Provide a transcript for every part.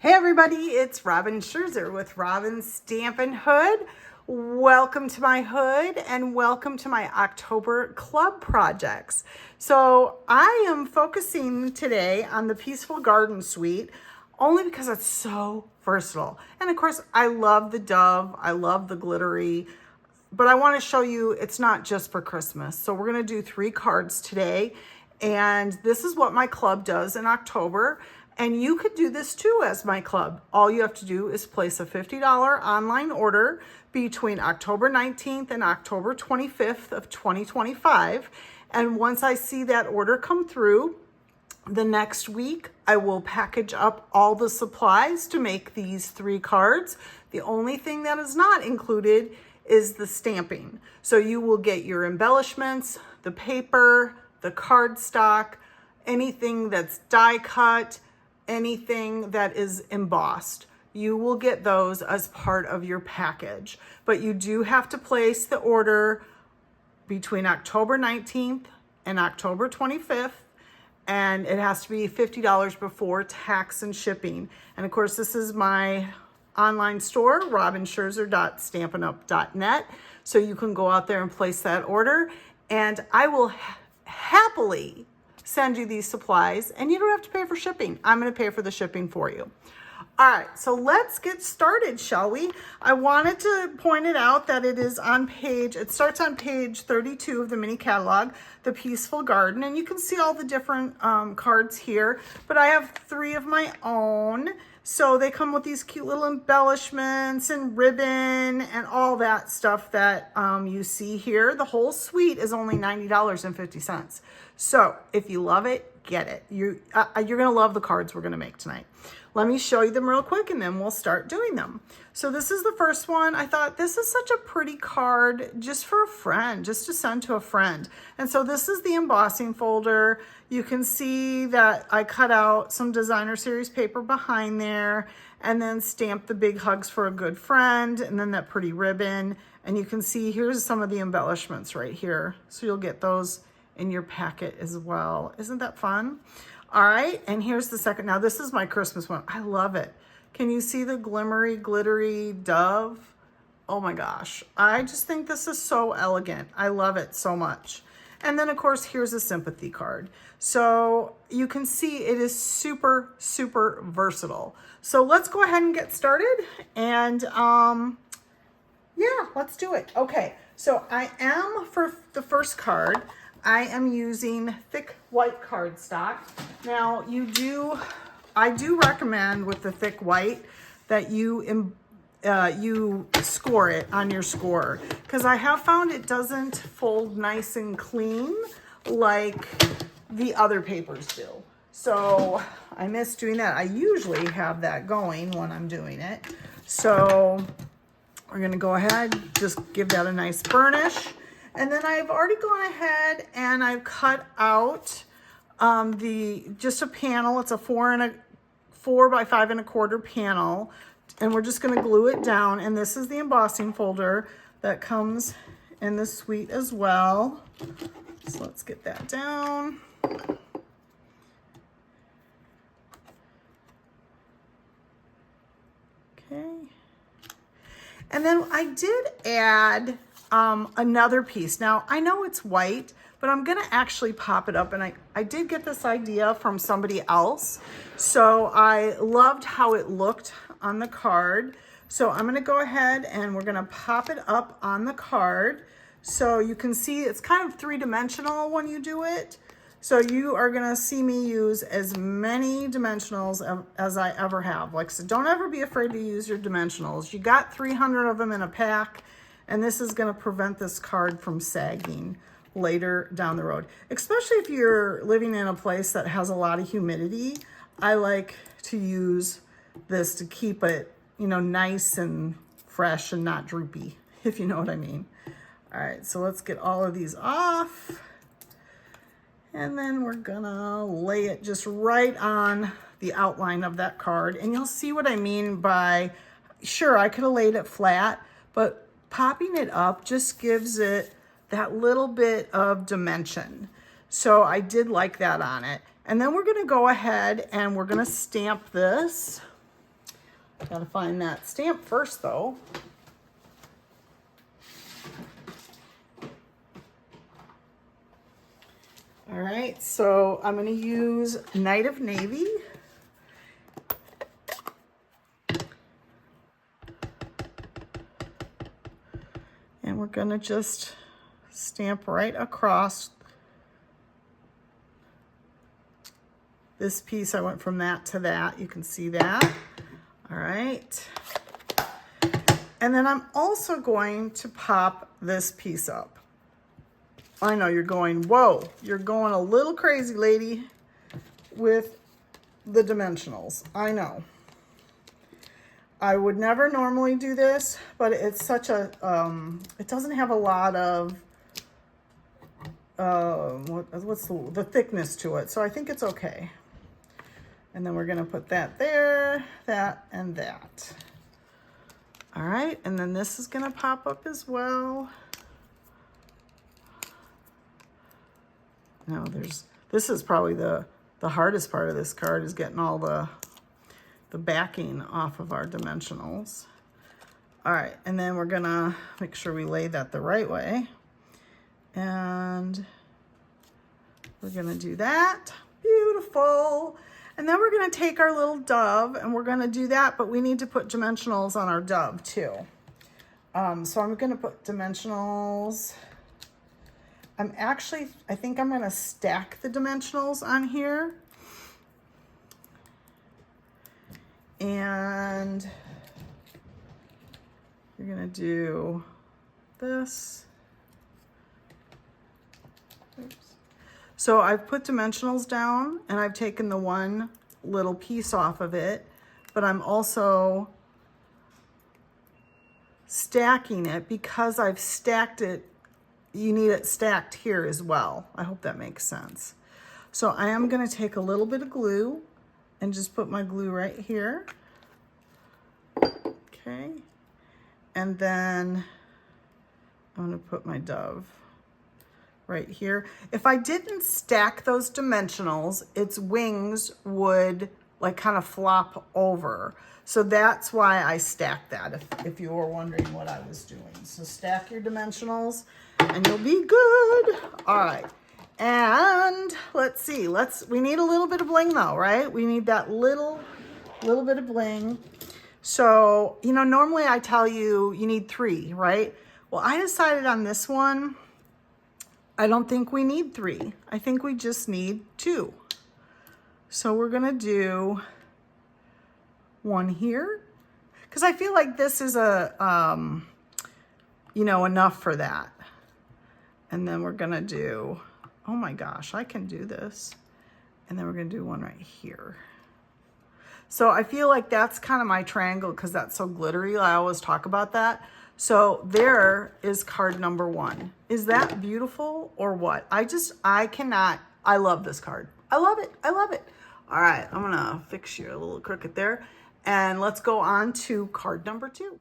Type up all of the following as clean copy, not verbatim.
Hey everybody, it's Robin Scherzer with Projects-Stampin Hood. Welcome to my hood and welcome to my October club projects. So I am focusing today on the Peaceful Garden Suite only because it's so versatile. And of course, I love the dove, I love the glittery, but I want to show you it's not just for Christmas. So we're going to do 3 cards today. And this is what my club does in October. And you could do this too as my club. All you have to do is place a $50 online order between October 19th and October 25th of 2025. And once I see that order come through, the next week, I will package up all the supplies to make these 3 cards. The only thing that is not included is the stamping. So you will get your embellishments, the paper, the cardstock, anything that's die cut, anything that is embossed. You will get those as part of your package. But you do have to place the order between October 19th and October 25th. And it has to be $50 before tax and shipping. And of course, this is my online store, robinscherzer.stampinup.net. So you can go out there and place that order. And I will happily send you these supplies and you don't have to pay for shipping. I'm going to pay for the shipping for you. All right, so let's get started, shall we? I wanted to point it out that it starts on page 32 of the mini catalog, The Peaceful Garden, and you can see all the different cards here, but I have 3 of my own. So they come with these cute little embellishments and ribbon and all that stuff that you see here. The whole suite is only $90.50. So if you love it, get it. You're gonna love the cards we're gonna make tonight. Let me show you them real quick and then we'll start doing them. So this is the first one. I thought this is such a pretty card just for a friend, just to send to a friend. And so this is the embossing folder. You can see that I cut out some designer series paper behind there and then stamped the big hugs for a good friend and then that pretty ribbon. And you can see here's some of the embellishments right here. So you'll get those in your packet as well. Isn't that fun? All right, and here's the second. Now this is my Christmas one. I love it. Can you see the glimmery, glittery dove? Oh my gosh, I just think this is so elegant. I love it so much. And then of course, here's a sympathy card. So you can see it is super, super versatile. So let's go ahead and get started. And yeah, let's do it. Okay, so for the first card, I am using thick white cardstock. Now I do recommend with the thick white that you score it on your scorer, because I have found it doesn't fold nice and clean like the other papers do. So I miss doing that. I usually have that going when I'm doing it. So we're gonna go ahead, just give that a nice burnish. And then I've already gone ahead and I've cut out just a panel. It's a 4 by 5 1/4 panel. And we're just gonna glue it down. And this is the embossing folder that comes in the suite as well. So let's get that down. Okay. And then I did add another piece. Now I know it's white, but I'm gonna actually pop it up, and I did get this idea from somebody else. So I loved how it looked on the card. So I'm gonna go ahead and we're gonna pop it up on the card. So you can see it's kind of 3-dimensional when you do it. So you are gonna see me use as many dimensionals as I ever have. So don't ever be afraid to use your dimensionals. You got 300 of them in a pack. And this is gonna prevent this card from sagging later down the road. Especially if you're living in a place that has a lot of humidity. I like to use this to keep it, nice and fresh and not droopy, if you know what I mean. All right, so let's get all of these off. And then we're gonna lay it just right on the outline of that card. And you'll see what I mean by, sure, I could have laid it flat, but popping it up just gives it that little bit of dimension. So I did like that on it. And then we're gonna go ahead and we're gonna stamp this. Gotta find that stamp first though. All right, so I'm gonna use Night of Navy. And we're gonna just stamp right across this piece. I went from that to that, you can see that. All right. And then I'm also going to pop this piece up. I know you're going, whoa, you're going a little crazy, lady, with the dimensionals. I know. I would never normally do this, but it's such a, it doesn't have a lot of, what's the thickness to it. So I think it's okay. And then we're gonna put that there, that, and that. All right, and then this is gonna pop up as well. Now this is probably the hardest part of this card, is getting all the backing off of our dimensionals. All right, and then we're gonna make sure we lay that the right way. And we're gonna do that, beautiful. And then we're gonna take our little dove and we're gonna do that, but we need to put dimensionals on our dove too. So I'm gonna put dimensionals. I think I'm gonna stack the dimensionals on here. And you're gonna do this. Oops. So I've put dimensionals down and I've taken the one little piece off of it, but I'm also stacking it because I've stacked it. You need it stacked here as well. I hope that makes sense. So I am gonna take a little bit of glue and just put my glue right here. Okay. And then I'm gonna put my dove right here. If I didn't stack those dimensionals, its wings would like kind of flop over. So that's why I stacked that, if you were wondering what I was doing. So stack your dimensionals and you'll be good. All right. And let's see, we need a little bit of bling though, right? We need that little bit of bling. So, you know, normally I tell you, you need 3, right? Well, I decided on this one, I don't think we need 3. I think we just need 2. So we're gonna do one here, because I feel like this is a, you know, enough for that. And then we're gonna do, oh my gosh, I can do this. And then we're gonna do one right here. So I feel like that's kind of my triangle because that's so glittery. I always talk about that. So there is card number 1. Is that beautiful or what? I love this card. I love it. I love it. All right, I'm gonna fix you a little crooked there. And let's go on to card number 2.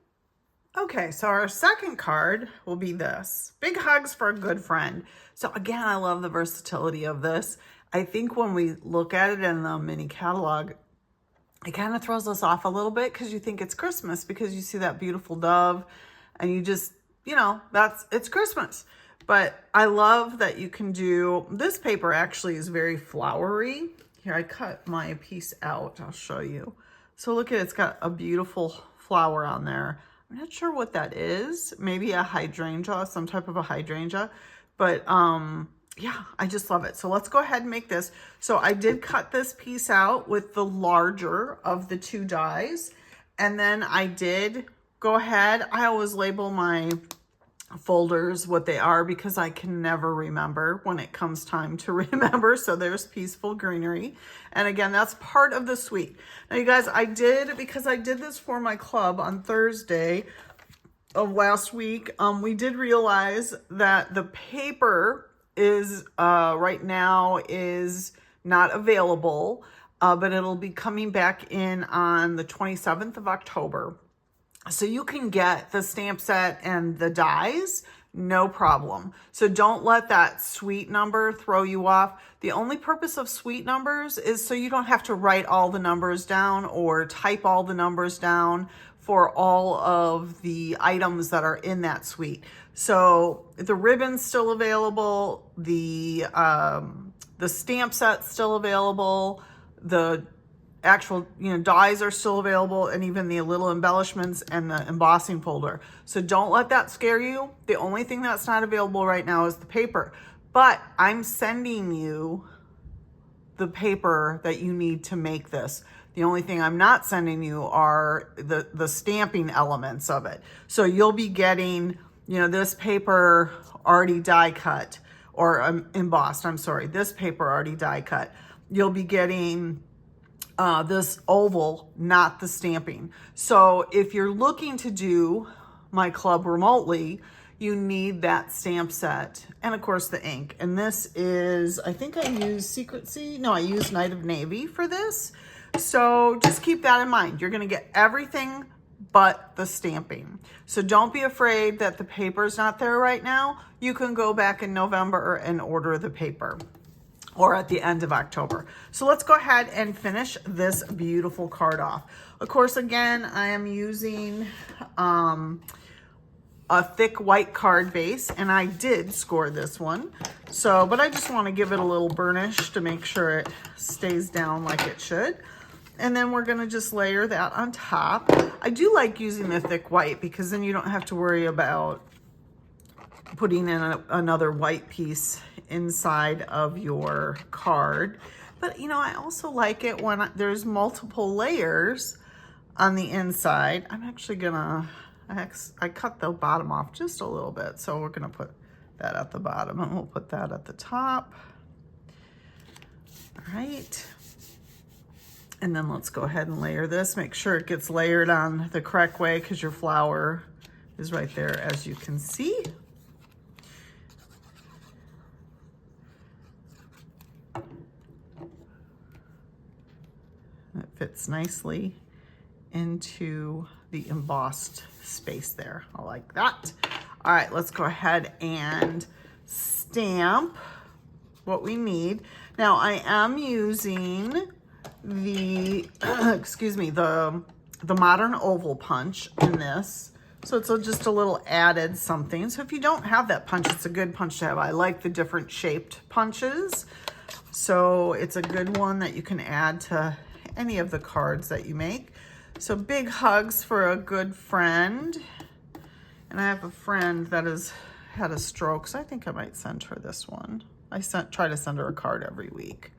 Okay, so our second card will be this. Big hugs for a good friend. So again, I love the versatility of this. I think when we look at it in the mini catalog, it kind of throws us off a little bit because you think it's Christmas because you see that beautiful dove and you just, you know, it's Christmas. But I love that you can do, this paper actually is very flowery. Here, I cut my piece out. I'll show you. So look at it, it's got a beautiful flower on there. I'm not sure what that is. Maybe a hydrangea, some type of a hydrangea. But yeah, I just love it. So let's go ahead and make this. So I did cut this piece out with the larger of the 2 dies. And then I did go ahead. I always label my folders what they are because I can never remember when it comes time to remember. So there's Peaceful Greenery. And again, that's part of the suite. Now you guys, because I did this for my club on Thursday of last week, we did realize that the paper is right now is not available, but it'll be coming back in on the 27th of October. So you can get the stamp set and the dies no problem. So don't let that suite number throw you off. The only purpose of suite numbers is so you don't have to write all the numbers down or type all the numbers down for all of the items that are in that suite. So the ribbon's still available, the stamp set's still available, the actual, dies are still available, and even the little embellishments and the embossing folder. So don't let that scare you. The only thing that's not available right now is the paper, but I'm sending you the paper that you need to make this. The only thing I'm not sending you are the stamping elements of it. So you'll be getting, this paper already die cut, or embossed, I'm sorry, this paper already die cut. You'll be getting this oval, not the stamping. So if you're looking to do my club remotely, you need that stamp set and of course the ink. And this is, I think I use Secret Sea. No, I use Night of Navy for this. So just keep that in mind. You're gonna get everything but the stamping. So don't be afraid that the paper's not there right now. You can go back in November and order the paper, or at the end of October. So let's go ahead and finish this beautiful card off. Of course, again, I am using a thick white card base, and I did score this one. So, but I just want to give it a little burnish to make sure it stays down like it should. And then we're gonna just layer that on top. I do like using the thick white because then you don't have to worry about putting in another white piece inside of your card. But I also like it when there's multiple layers on the inside. I'm actually gonna, I cut the bottom off just a little bit. So we're gonna put that at the bottom and we'll put that at the top. All right. And then let's go ahead and layer this. Make sure it gets layered on the correct way because your flower is right there, as you can see. It fits nicely into the embossed space there. I like that. All right, let's go ahead and stamp what we need. Now I am using the, excuse me, the modern oval punch in this. So it's just a little added something. So if you don't have that punch, it's a good punch to have. I like the different shaped punches. So it's a good one that you can add to any of the cards that you make. So big hugs for a good friend. And I have a friend that has had a stroke, so I think I might send her this one. I try to send her a card every week.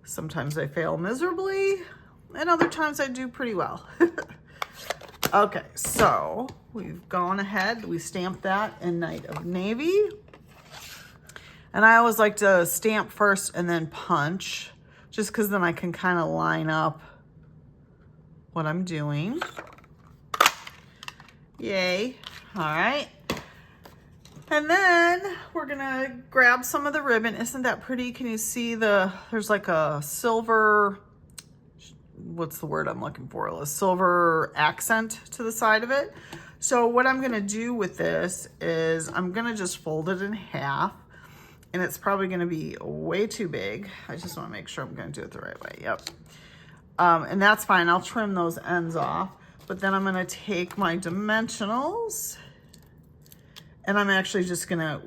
Sometimes I fail miserably, and other times I do pretty well. Okay, so we've gone ahead, we stamped that in Night of Navy. And I always like to stamp first and then punch, just because then I can kind of line up what I'm doing. Yay. All right. And then we're gonna grab some of the ribbon. Isn't that pretty? Can you see there's like a silver, what's the word I'm looking for? A silver accent to the side of it. So what I'm gonna do with this is I'm gonna just fold it in half, and it's probably gonna be way too big. I just wanna make sure I'm gonna do it the right way, yep. And that's fine, I'll trim those ends off, but then I'm gonna take my dimensionals, and I'm actually just gonna,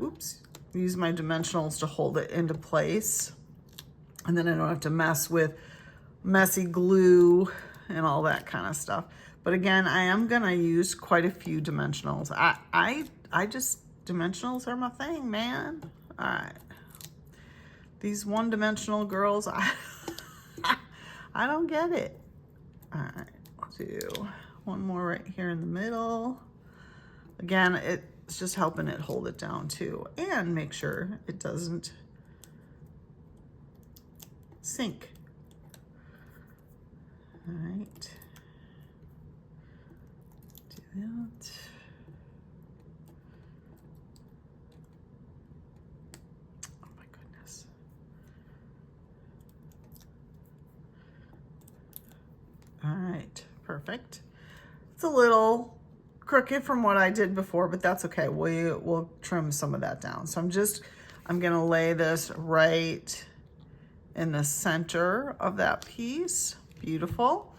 use my dimensionals to hold it into place. And then I don't have to mess with messy glue and all that kind of stuff. But again, I am gonna use quite a few dimensionals. Dimensionals are my thing, man. All right. These one-dimensional girls, I don't get it. All right, I'll do one more right here in the middle. Again, it's just helping it hold it down too, and make sure it doesn't sink. All right, do that. Oh my goodness. All right, perfect. It's a little crooked from what I did before, but that's okay. We'll trim some of that down. So I'm gonna lay this right in the center of that piece. Beautiful.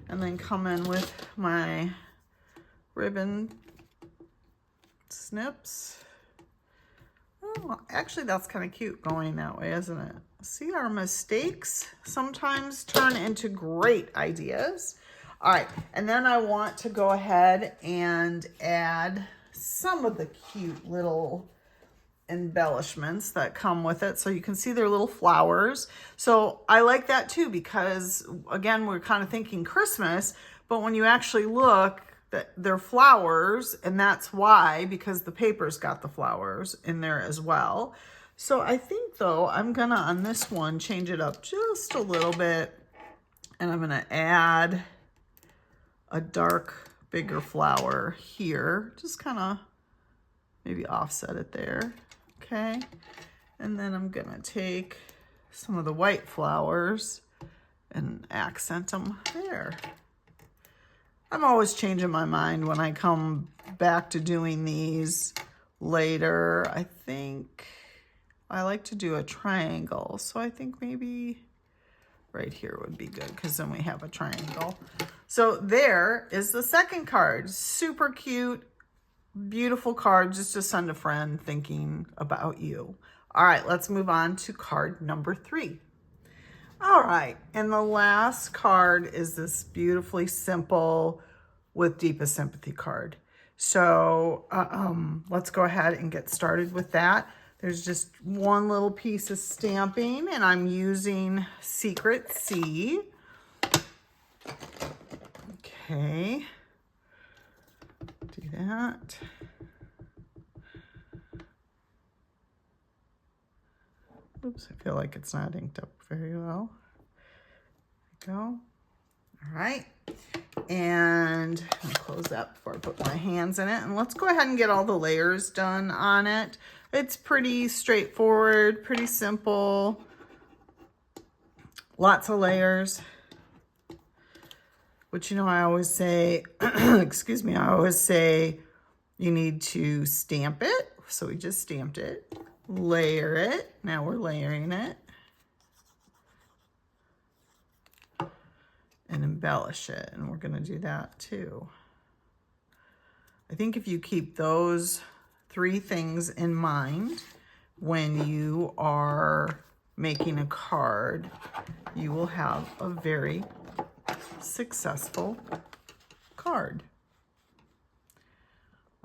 And then come in with my ribbon snips. Oh, actually that's kind of cute going that way, isn't it? See, our mistakes sometimes turn into great ideas. All right, and then I want to go ahead and add some of the cute little embellishments that come with it. So you can see they're little flowers. So I like that too, because again, we're kind of thinking Christmas, but when you actually look, they're flowers, and that's why, because the paper's got the flowers in there as well. So I think though, I'm gonna, on this one, change it up just a little bit, and I'm gonna add a dark, bigger flower here. Just kind of maybe offset it there, okay? And then I'm gonna take some of the white flowers and accent them there. I'm always changing my mind when I come back to doing these later. I think I like to do a triangle. So I think maybe right here would be good, because then we have a triangle. So there is the second card. Super cute, beautiful card just to send a friend thinking about you. All right, let's move on to card number 3. All right, and the last card is this beautifully simple with deepest sympathy card. So let's go ahead and get started with that. There's just one little piece of stamping, and I'm using Secret C. Okay, do that. Oops, I feel like it's not inked up very well. There we go. All right. And I'll close that before I put my hands in it. And let's go ahead and get all the layers done on it. It's pretty straightforward, pretty simple. Lots of layers. But you know, I always say, excuse me, I always say you need to stamp it. So we just stamped it. Layer it. Now we're layering it. And embellish it. And we're going to do that too. I think if you keep those 3 things in mind when you are making a card, you will have a very successful card.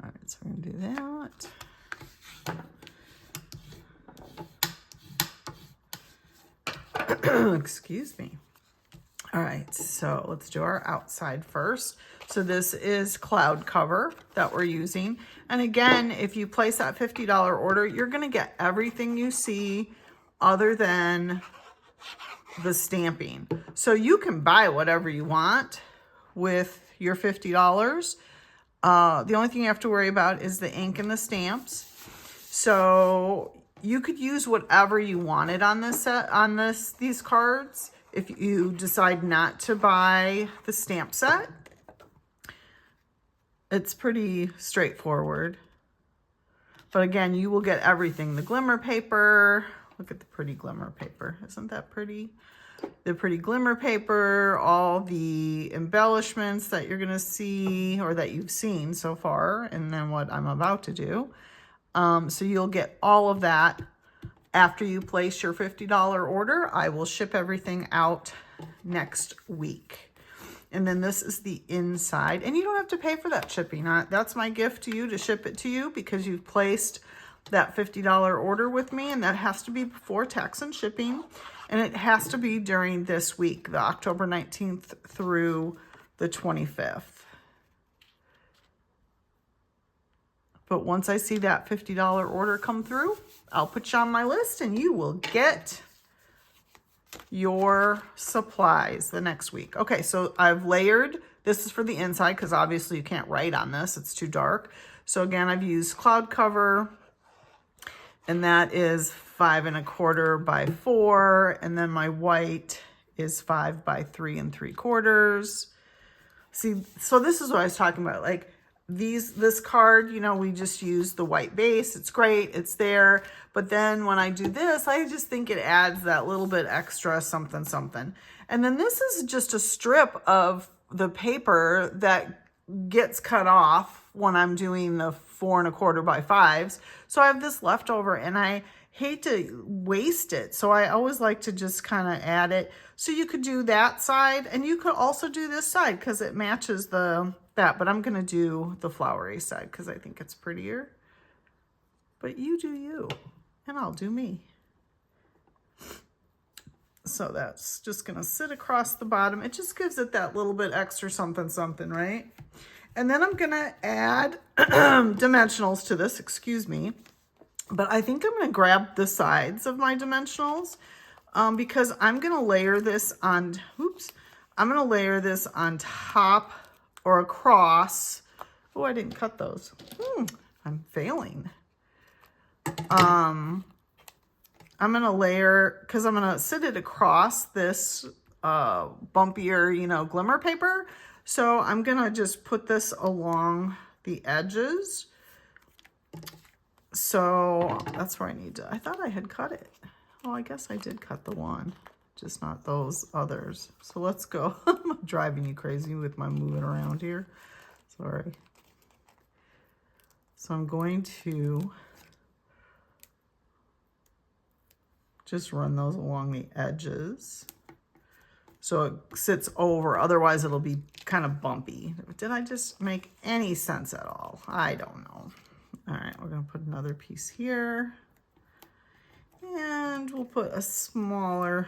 All right, so we're going to do that. Excuse me. All right, so let's do our outside first. So this is cloud cover that we're using. And again, if you place that $50 order, you're gonna get everything you see other than the stamping. So you can buy whatever you want with your $50. The only thing you have to worry about is the ink and the stamps. So you could use whatever you wanted on this set, on these cards. If you decide not to buy the stamp set, it's pretty straightforward. But again, you will get everything. The glimmer paper, look at the pretty glimmer paper. Isn't that pretty? The pretty glimmer paper, all the embellishments that you're gonna see or that you've seen so far, and then what I'm about to do. So you'll get all of that. After you place your $50 order, I will ship everything out next week. And then this is the inside. And you don't have to pay for that shipping. That's my gift to you, to ship it to you, because you've placed that $50 order with me, and that has to be before tax and shipping. And it has to be during this week, the October 19th through the 25th. But once I see that $50 order come through, I'll put you on my list and you will get your supplies the next week. Okay, so I've layered. This is for the inside because obviously you can't write on this. It's too dark. So again, I've used cloud cover, and that is 5 1/4 by 4. And then my white is 5 by 3 3/4. See, so this is what I was talking about. Like, this card, you know, we just use the white base. It's great. It's there. But then when I do this, I just think it adds that little bit extra something, something. And then this is just a strip of the paper that gets cut off when I'm doing the 4 1/4 by 5s. So I have this left over and I hate to waste it. So I always like to just kind of add it. So you could do that side and you could also do this side because it matches that, but I'm going to do the flowery side because I think it's prettier. But you do you and I'll do me. So that's just going to sit across the bottom. It just gives it that little bit extra something, something, right? And then I'm going to add dimensionals to this, excuse me. But I think I'm going to grab the sides of my dimensionals because I'm going to layer this on, I'm going to layer this on top or across. Oh, I didn't cut those. I'm failing. I'm going to layer, because I'm going to sit it across this bumpier, you know, glimmer paper. So I'm going to just put this along the edges. So that's where I need to, I thought I had cut it. Oh, I guess I did cut the one, just not those others. So let's go. I'm driving you crazy with my moving around here. Sorry. So I'm going to just run those along the edges so it sits over. Otherwise, it'll be kind of bumpy. Did I just make any sense at all? I don't know. All right, we're going to put another piece here. And we'll put a smaller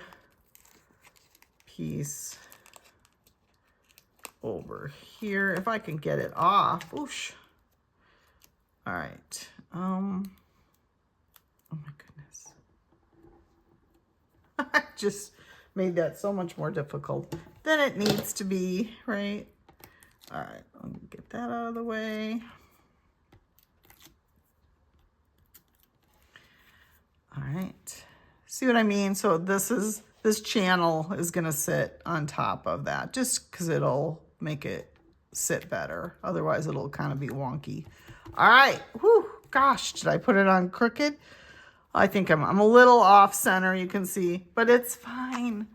piece over here. If I can get it off. Oosh. All right. Oh my goodness. I just made that so much more difficult than it needs to be, right? All right, let me get that out of the way. All right, see what I mean? So this channel is gonna sit on top of that just because it'll make it sit better. Otherwise it'll kind of be wonky. All right, whew, gosh, did I put it on crooked? I think I'm a little off center, you can see, but it's fine.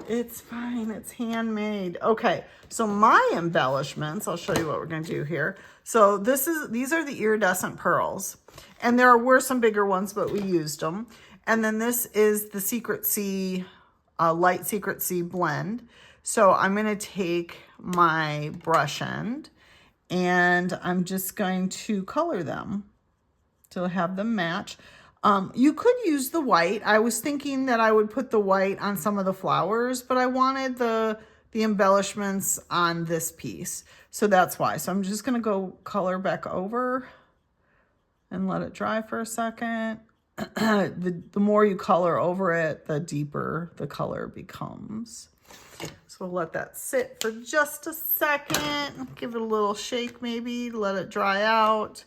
It's fine, it's handmade. Okay, so my embellishments, I'll show you what we're gonna do here. So these are the iridescent pearls. And there were some bigger ones, but we used them. And then this is the Secret Sea, light Secret Sea blend. So I'm gonna take my brush end and I'm just going to color them to have them match. You could use the white. I was thinking that I would put the white on some of the flowers, but I wanted the embellishments on this piece. So that's why. So I'm just gonna go color back over and let it dry for a second. The more you color over it, the deeper the color becomes. So we'll let that sit for just a second. Give it a little shake maybe, let it dry out.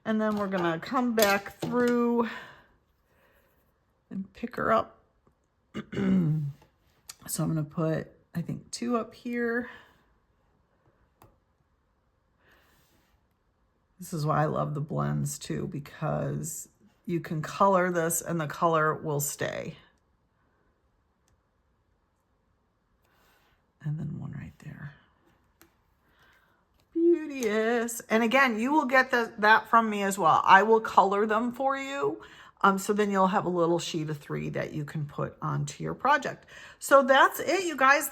And then we're gonna come back through and pick her up. So I'm gonna put, I think, 2 up here. This is why I love the blends too, because you can color this and the color will stay. And then one right there. Beauteous. And again, you will get that from me as well. I will color them for you. So then you'll have a little sheet of 3 that you can put onto your project. So that's it, you guys.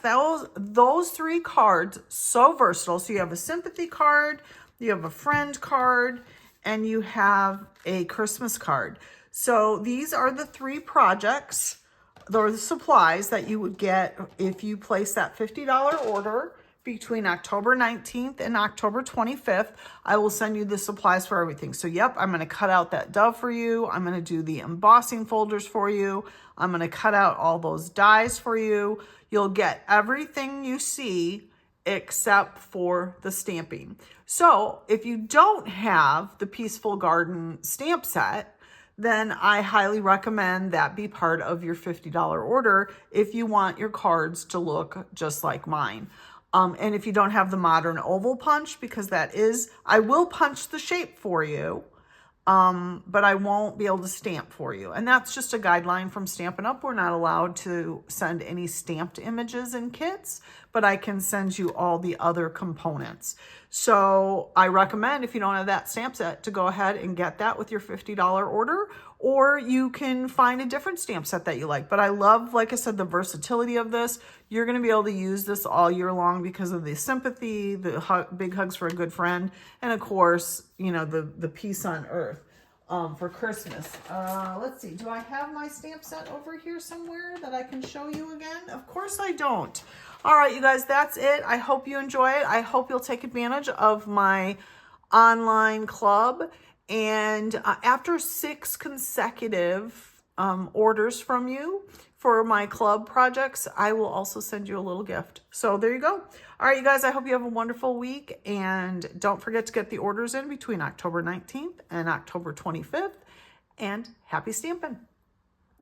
Those 3 cards, so versatile. So you have a sympathy card, you have a friend card, and you have a Christmas card. So these are the 3 projects, or the supplies that you would get if you place that $50 order between October 19th and October 25th. I will send you the supplies for everything. So yep, I'm gonna cut out that dove for you. I'm gonna do the embossing folders for you. I'm gonna cut out all those dies for you. You'll get everything you see except for the stamping. So if you don't have the Peaceful Garden stamp set, then I highly recommend that be part of your $50 order if you want your cards to look just like mine. And if you don't have the modern oval punch, because I will punch the shape for you, but I won't be able to stamp for you. And that's just a guideline from Stampin' Up. We're not allowed to send any stamped images in kits, but I can send you all the other components. So I recommend, if you don't have that stamp set, to go ahead and get that with your $50 order, or you can find a different stamp set that you like. But I love, like I said, the versatility of this. You're going to be able to use this all year long because of the sympathy, the big hugs for a good friend, and of course, you know, the peace on earth for Christmas. Let's see. Do I have my stamp set over here somewhere that I can show you again? Of course I don't. All right, you guys, that's it. I hope you enjoy it. I hope you'll take advantage of my online club. And after 6 consecutive orders from you for my club projects, I will also send you a little gift. So there you go. All right, you guys, I hope you have a wonderful week. And don't forget to get the orders in between October 19th and October 25th. And happy stamping.